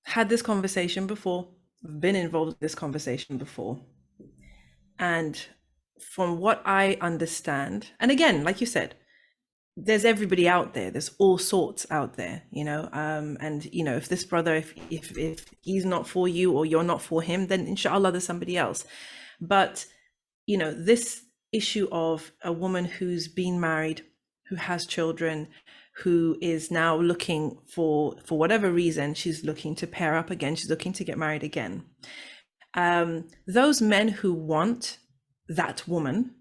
had this conversation before, been involved in this conversation before. And from what I understand, and again, like you said, there's everybody out there, there's all sorts out there, and if this brother, if he's not for you or you're not for him, then inshallah there's somebody else. But this issue of a woman who's been married, who has children, who is now looking for whatever reason, she's looking to pair up again, she's looking to get married again. Those men who want that woman,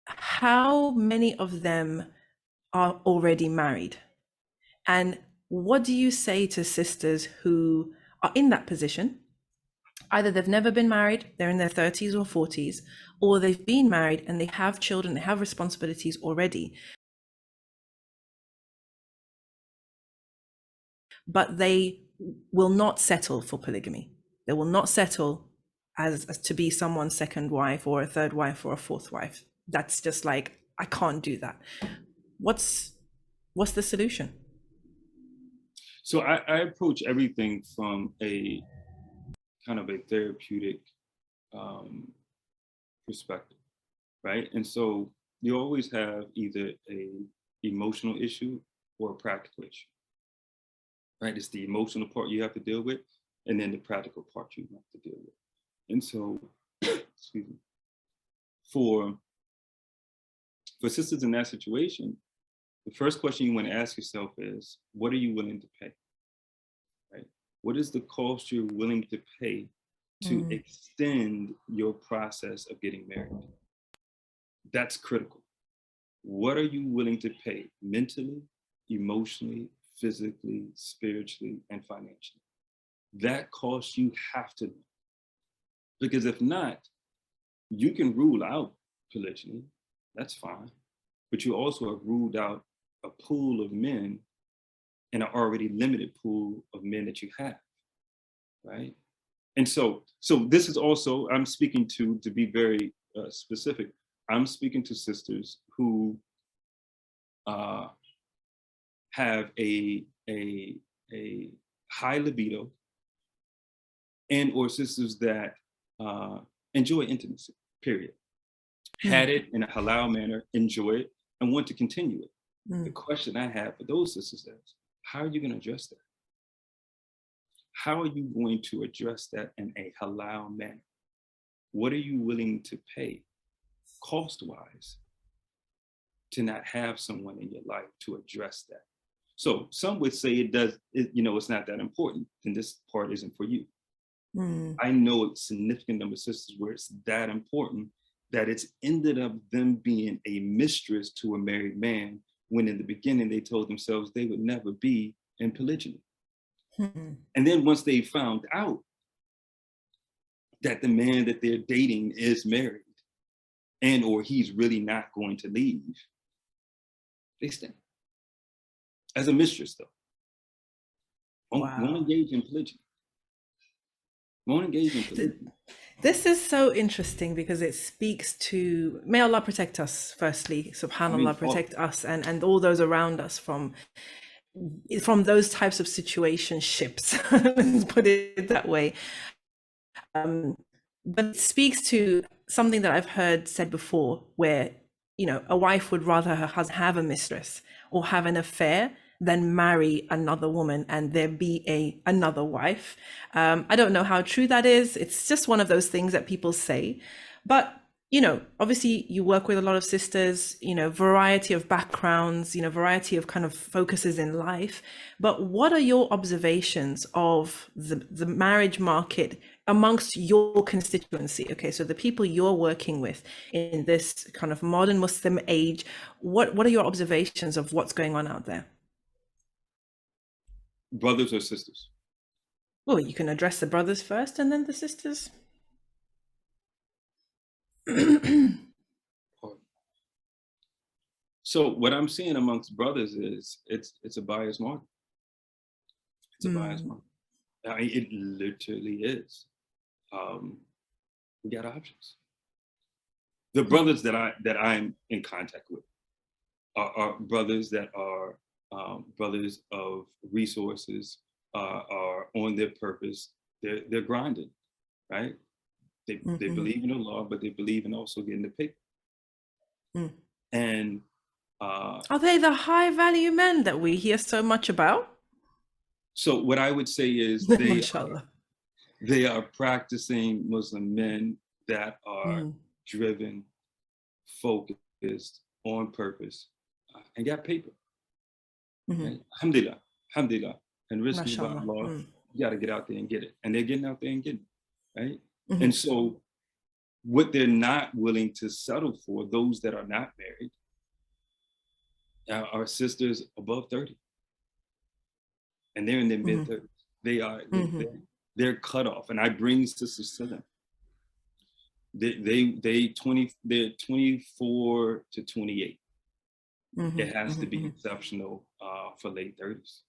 how many of them are already married? And what do you say to sisters who are in that position? Either they've never been married, they're in their 30s or 40s, or they've been married and they have children, they have responsibilities already, but they will not settle for polygamy. They will not settle as to be someone's second wife or a third wife or a fourth wife. That's just like, I can't do that. What's the solution? So I approach everything from a kind of a therapeutic perspective, right? And so you always have either a emotional issue or a practical issue, right? It's the emotional part you have to deal with, and then the practical part you have to deal with. And so, excuse me, for sisters in that situation, the first question you want to ask yourself is, what are you willing to pay? Right? What is the cost you're willing to pay to extend your process of getting married? That's critical. What are you willing to pay mentally, emotionally, physically, spiritually, and financially? That cost you have to know. Because if not, you can rule out polygyny, that's fine. But you also have ruled out a pool of men and an already limited pool of men that you have, right? And so this is also, I'm speaking to be very specific, I'm speaking to sisters who have a high libido, and or sisters that enjoy intimacy, period. Had it in a halal manner, enjoy it, and want to continue it. The question I have for those sisters is, how are you going to address that? How are you going to address that in a halal manner? What are you willing to pay cost-wise to not have someone in your life to address that? So some would say it's not that important, then this part isn't for you. I know a significant number of sisters where it's that important that it's ended up them being a mistress to a married man, when in the beginning they told themselves they would never be in polygyny. And then once they found out that the man that they're dating is married and or he's really not going to leave, they stay. As a mistress, though. Won't engage in polygyny. Won't engage in polygyny. This is so interesting because it speaks to, may Allah protect us, firstly, subhanAllah, protect us and all those around us from those types of situationships, let's put it that way. But it speaks to something that I've heard said before, where, a wife would rather her husband have a mistress or have an affair than marry another woman and there be another wife. I don't know how true that is. It's just one of those things that people say. But, obviously you work with a lot of sisters, variety of backgrounds, variety of kind of focuses in life. But what are your observations of the marriage market amongst your constituency? Okay, so the people you're working with in this kind of modern Muslim age, what are your observations of what's going on out there? Brothers or sisters? Well, you can address the brothers first and then the sisters. So what I'm seeing amongst brothers is it's a buyer's market. It's a buyer's market. I mean, it literally is. We got options. The brothers that I'm in contact with are brothers that are brothers of resources, are on their purpose. They're grinding, right? They believe in the law, but they believe in also getting the paper. And are they the high value men that we hear so much about? So what I would say is they are practicing Muslim men that are driven, focused, on purpose, and got paper. Right? Alhamdulillah, alhamdulillah. And risk is by Allah. You got to get out there and get it. And they're getting out there and getting it, right? And so what they're not willing to settle for, those that are not married, are sisters above 30. And they're in their mid-30s. They are, they're cut off. And I bring sisters to them. They're 24 to 28. It has to be exceptional for late 30s.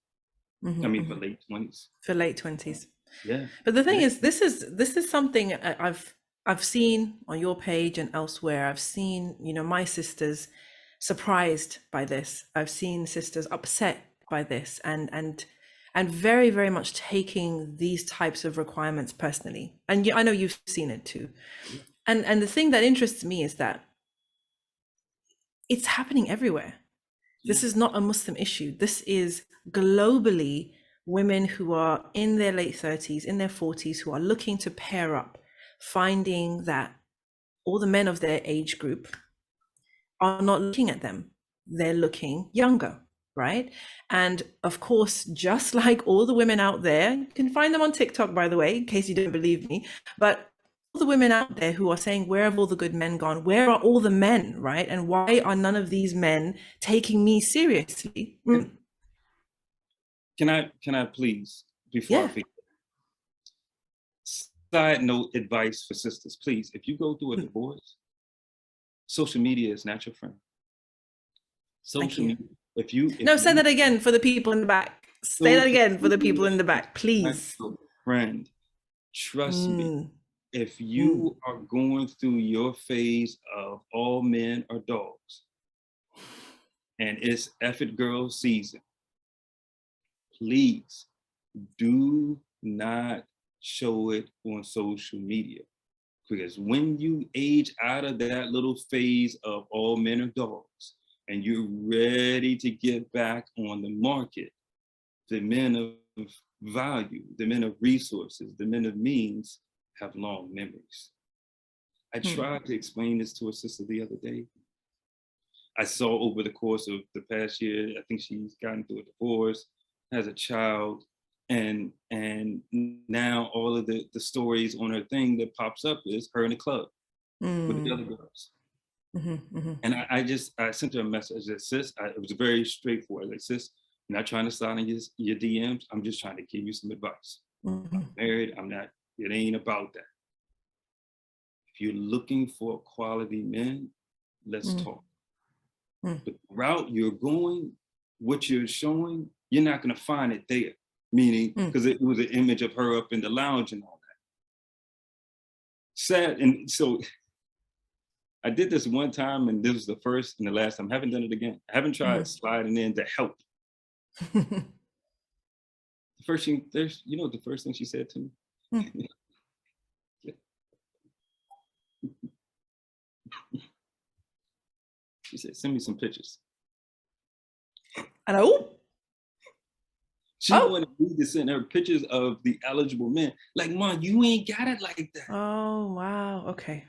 I mean, for late 20s. For late 20s. Yeah. But the thing is, this is something I've seen on your page and elsewhere. I've seen, my sisters surprised by this. I've seen sisters upset by this and very, very much taking these types of requirements personally. And I know you've seen it too. And the thing that interests me is that it's happening everywhere. This is not a Muslim issue. This is globally women who are in their late 30s, in their 40s, who are looking to pair up, finding that all the men of their age group are not looking at them. They're looking younger, right? And of course, just like all the women out there, you can find them on TikTok, by the way, in case you don't believe me, but all the women out there who are saying, where have all the good men gone? Where are all the men, right? And why are none of these men taking me seriously? Can I please, before I forget, side note advice for sisters, please, if you go through a divorce, social media is not your friend. Social media. Say that again for the people in the back. Say that again for the people in the back, please. Friend, trust me. If you are going through your phase of all men are dogs, and it's effort girl season, please do not show it on social media. Because when you age out of that little phase of all men are dogs, and you're ready to get back on the market, the men of value, the men of resources, the men of means have long memories. I tried to explain this to a sister the other day. I saw over the course of the past year, I think she's gotten through a divorce, has a child, and now all of the stories on her thing that pops up is her in the club with the other girls. And I sent her a message that, sis, it was very straightforward. Like, sis, I'm not trying to slide in your DMs. I'm just trying to give you some advice. I'm married, I'm not, it ain't about that. If you're looking for quality men, let's talk. But the route you're going, what you're showing, you're not gonna find it there. Meaning, because it was an image of her up in the lounge and all that. Sad, and so I did this one time, and this was the first and the last time. I haven't done it again. I haven't tried sliding in to help. The first thing, the first thing she said to me? She said, send me some pictures. And she wanted me to send her pictures of the eligible men. Like, Mom, you ain't got it like that. Oh, wow. Okay.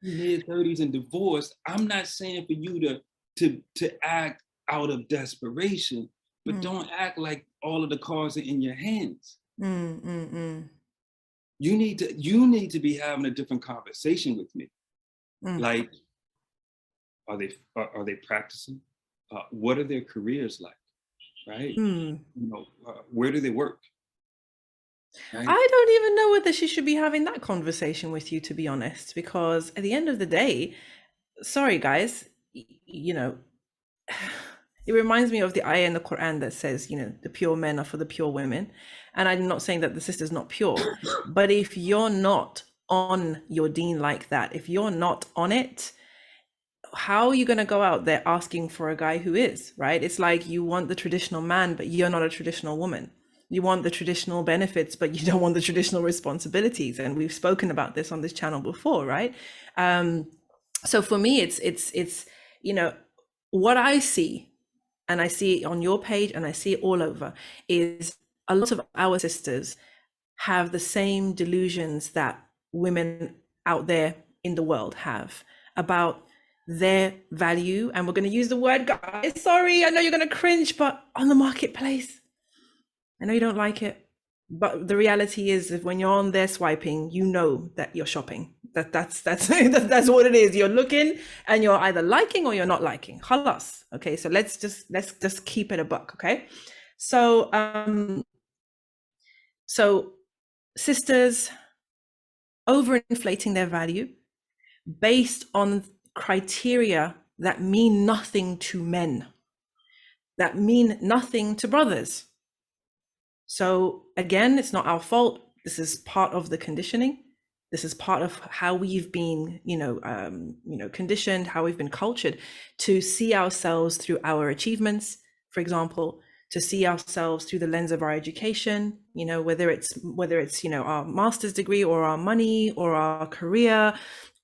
Mid-30s and divorced. I'm not saying for you to act out of desperation, but don't act like all of the cards are in your hands. You need to be having a different conversation with me. Like, are they practicing? What are their careers like? Right? Where do they work? Right? I don't even know whether she should be having that conversation with you, to be honest, because at the end of the day, sorry guys, it reminds me of the ayah in the Quran that says, the pure men are for the pure women. And I'm not saying that the sister's not pure, but if you're not on your deen like that, if you're not on it, how are you going to go out there asking for a guy who is, right? It's like you want the traditional man, but you're not a traditional woman. You want the traditional benefits, but you don't want the traditional responsibilities. And we've spoken about this on this channel before, right? So for me, it's, you know, what I see, and I see it on your page and I see it all over, is a lot of our sisters have the same delusions that women out there in the world have about their value. And we're going to use the word, guys, sorry, I know you're going to cringe, but on the marketplace. I know you don't like it, but the reality is that when you're on there swiping, you know that you're shopping. That's what it is. You're looking and you're either liking or you're not liking. Halas. Okay, so let's just keep it a buck. Okay, so so sisters overinflating their value based on criteria that mean nothing to men, that mean nothing to brothers. So again, it's not our fault. This is part of the conditioning. This is part of how we've been, conditioned, how we've been cultured to see ourselves through our achievements, for example, to see ourselves through the lens of our education, whether it's our master's degree or our money or our career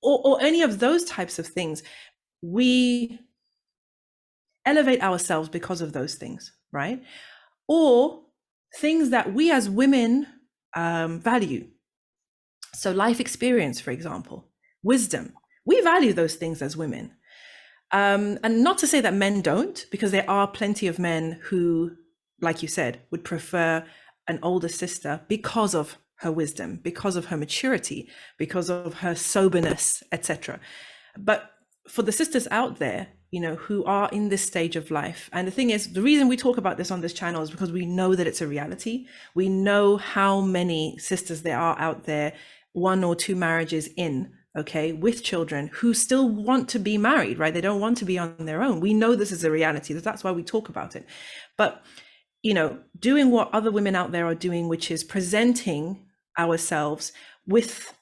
or any of those types of things. We elevate ourselves because of those things, right? Or things that we as women value. So life experience, for example, wisdom, we value those things as women. And not to say that men don't, because there are plenty of men who, like you said, would prefer an older sister because of her wisdom, because of her maturity, because of her soberness, etc. But for the sisters out there, who are in this stage of life, and the thing is, the reason we talk about this on this channel is because we know that it's a reality. We know how many sisters there are out there, 1 or 2 marriages in, okay, with children, who still want to be married, right? They don't want to be on their own. We know this is a reality. That's why we talk about it. But, doing what other women out there are doing, which is presenting ourselves with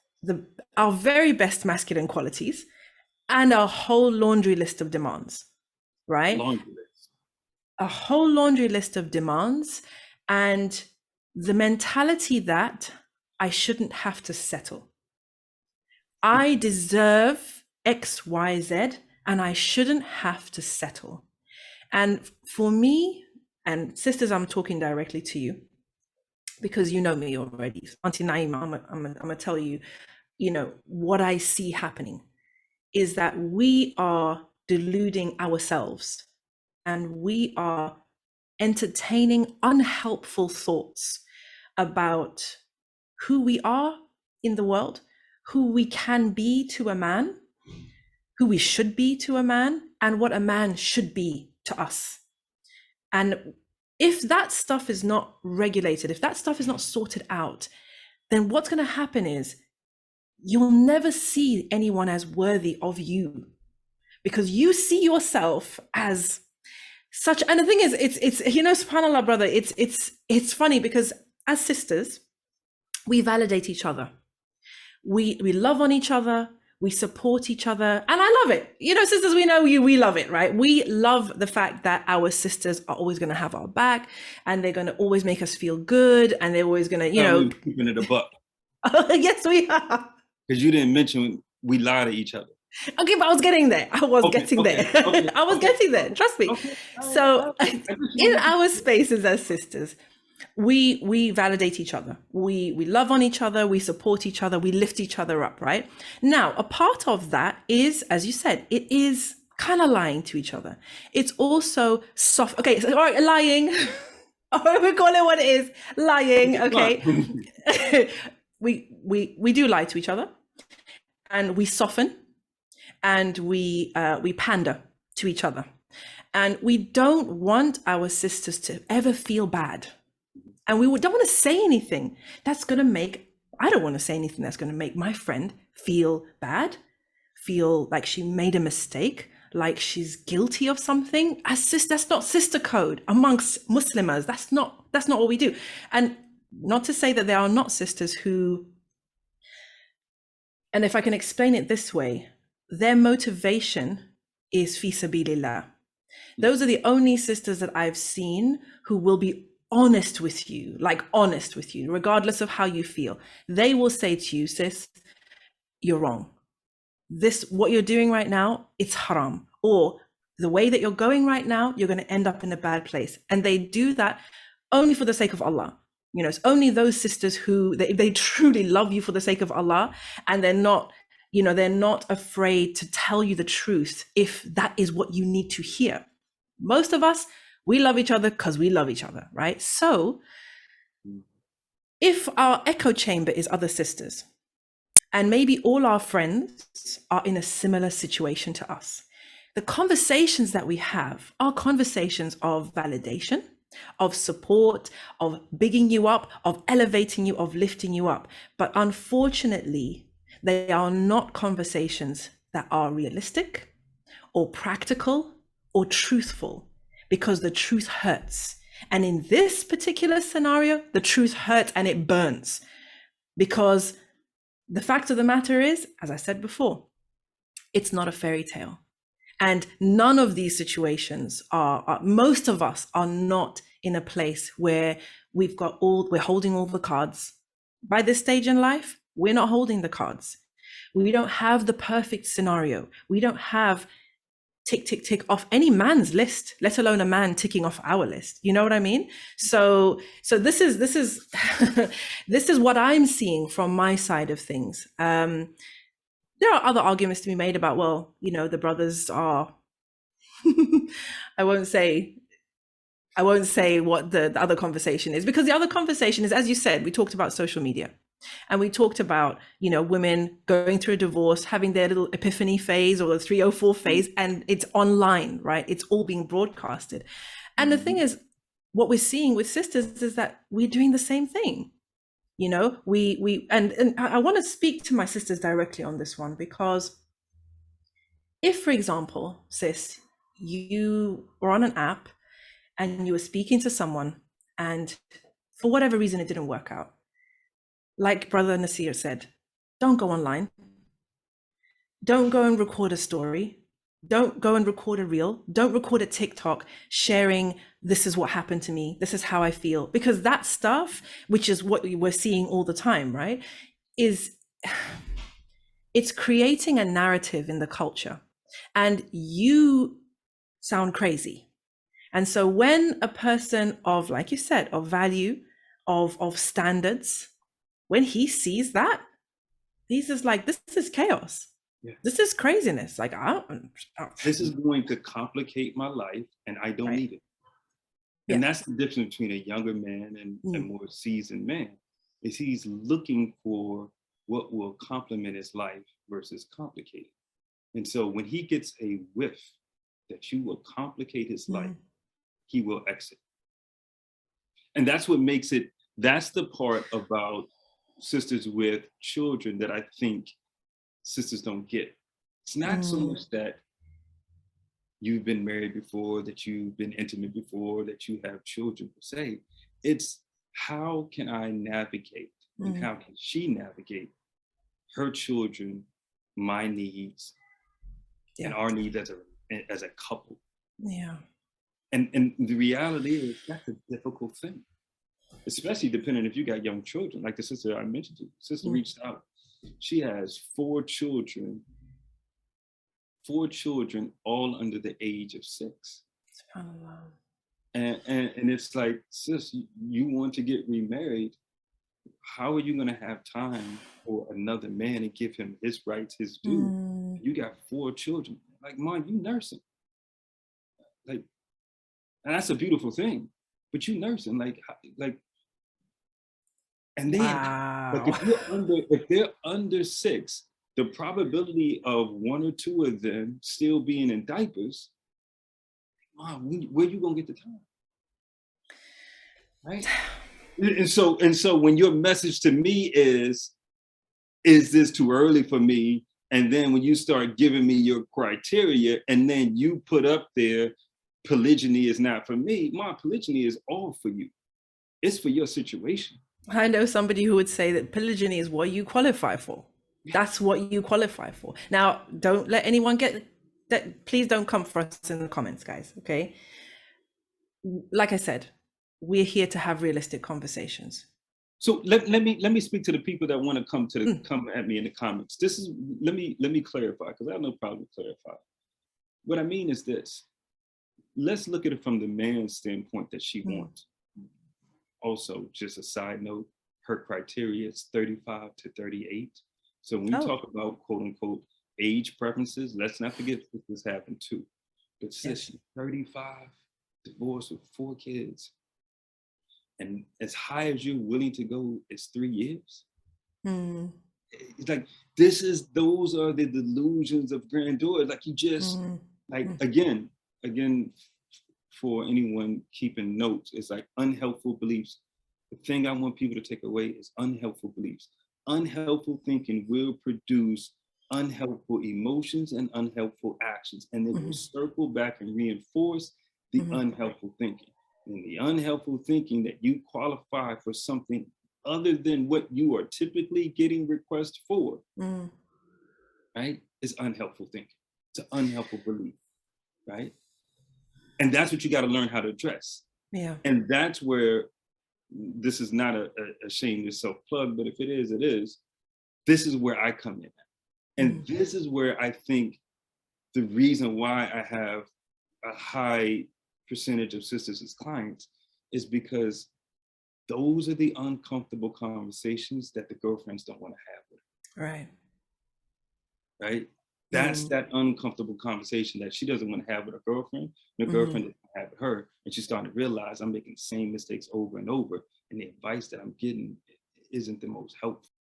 our very best masculine qualities and a whole laundry list of demands, right? Laundry list. A whole laundry list of demands, and the mentality that I shouldn't have to settle. I deserve X, Y, Z, and I shouldn't have to settle. And for me, and sisters, I'm talking directly to you because you know me already. Auntie Naima, I'm gonna tell you, what I see happening is that we are deluding ourselves and we are entertaining unhelpful thoughts about who we are in the world, who we can be to a man, who we should be to a man, and what a man should be to us. And if that stuff is not regulated, if that stuff is not sorted out, then what's going to happen is you'll never see anyone as worthy of you, because you see yourself as such. And the thing is, it's subhanAllah, brother, it's funny because as sisters, we validate each other. We love on each other. We support each other. And I love it. Sisters, we know you, we love it, right? We love the fact that our sisters are always going to have our back and they're going to always make us feel good. And they're always going to, keeping it a buck. Yes, we are. Because you didn't mention we lie to each other. Okay, but I was getting there. I was getting there. Getting there. Trust me. Okay. So in our spaces as sisters, we validate each other. We love on each other. We support each other. We lift each other up, right? Now, a part of that is, as you said, it is kind of lying to each other. It's also soft. Okay, so all right, lying. We call it what it is. Lying. Okay. We do lie to each other, and we soften, and we pander to each other, and we don't want our sisters to ever feel bad. And we don't want to say anything that's going to make, I don't want to say anything that's going to make my friend feel bad, feel like she made a mistake, like she's guilty of something. That's not sister code amongst Muslims. That's not what we do. And not to say that there are not sisters who, and if I can explain it this way, their motivation is fi sabilillah. Those are the only sisters that I've seen who will be honest with you, like honest with you, regardless of how you feel, they will say to you, sis, you're wrong. This, what you're doing right now, it's haram. Or the way that you're going right now, you're going to end up in a bad place. And they do that only for the sake of Allah. You know, it's only those sisters who they truly love you for the sake of Allah, and they're not, you know, they're not afraid to tell you the truth if that is what you need to hear. Most of us, we love each other because we love each other, right? So if our echo chamber is other sisters, and maybe all our friends are in a similar situation to us, the conversations that we have are conversations of validation, of support, of bigging you up, of elevating you, of lifting you up. But unfortunately, they are not conversations that are realistic or practical or truthful, because the truth hurts. And in this particular scenario, the truth hurts and it burns, because the fact of the matter is, as I said before, it's not a fairy tale. And none of these situations are, most of us are not in a place where we're holding all the cards. By this stage in life, we're not holding the cards. We don't have the perfect scenario. We don't have tick, tick, tick off any man's list, let alone a man ticking off our list. You know what I mean? So this is this is what I'm seeing from my side of things. There are other arguments to be made about, well, you know, the brothers are, I won't say what the other conversation is, because the other conversation is, as you said, we talked about social media, and we talked about, you know, women going through a divorce, having their little epiphany phase or the 304 phase, and it's online, right? It's all being broadcasted. And the thing is, what we're seeing with sisters is that we're doing the same thing. You know, and I want to speak to my sisters directly on this one, because if, for example, sis, you were on an app and you were speaking to someone, and for whatever reason it didn't work out, like Brother Nasir said, don't go online. Don't go and record a story. Don't go and record a reel. Don't record a TikTok sharing, this is what happened to me, this is how I feel. Because that stuff, which is what we're seeing all the time, right, it's creating a narrative in the culture. And you sound crazy. And so when a person of, like you said, of value, of standards, when he sees that, he's just like, this is chaos. Yeah. This is craziness. Like, this is going to complicate my life, and I don't need it. And that's the difference between a younger man and a more seasoned man, is he's looking for what will complement his life versus complicate it. And so when he gets a whiff that you will complicate his life, he will exit. And that's what makes it, that's the part about sisters with children that I think sisters don't get. It's not so much that you've been married before, that you've been intimate before, that you have children per se. It's how can I navigate and how can she navigate her children, my needs, and our needs as a couple. Yeah. And the reality is that's a difficult thing, especially depending if you got young children. Like the sister I mentioned to you, sister reached out. She has four children, all under the age of 6. And it's like, sis, you want to get remarried. How are you going to have time for another man and give him his rights, his due? You got 4 children. Like, Mom, you nursing. Like, and that's a beautiful thing. But you nursing, like, and then, like if they're under 6, the probability of 1 or 2 of them still being in diapers, Mom, where you gonna get the time? Right? And so when your message to me is this too early for me? And then when you start giving me your criteria, and then you put up there, polygyny is not for me. Mom, polygyny is all for you. It's for your situation. I know somebody who would say that polygyny is what you qualify for. That's what you qualify for. Now, don't let anyone get that. Please don't come for us in the comments, guys. Okay. Like I said, we're here to have realistic conversations. So let me speak to the people that want to come at me in the comments. This is let me clarify, because I have no problem with clarifying. What I mean is this: let's look at it from the man's standpoint that she wants. Also, just a side note, her criteria is 35 to 38. So when we talk about quote unquote age preferences, let's not forget that this happened too. But sis, she's 35, divorced with 4 kids. And as high as you're willing to go is 3 years. It's like, those are the delusions of grandeur. Like you just, like, again, for anyone keeping notes, it's like unhelpful beliefs. The thing I want people to take away is unhelpful beliefs. Unhelpful thinking will produce unhelpful emotions and unhelpful actions, and it will circle back and reinforce the unhelpful thinking. And the unhelpful thinking that you qualify for something other than what you are typically getting requests for, right, is unhelpful thinking. It's an unhelpful belief, right? And that's what you got to learn how to address. Yeah. And that's where, this is not a shameless self-plug, but if it is, it is. This is where I come in. And this is where I think the reason why I have a high percentage of sisters as clients is because those are the uncomfortable conversations that the girlfriends don't want to have with her. Right. Right? That's that uncomfortable conversation that she doesn't want to have with her girlfriend, and her girlfriend doesn't have with her, and she's starting to realize I'm making the same mistakes over and over, and the advice that I'm getting isn't the most helpful.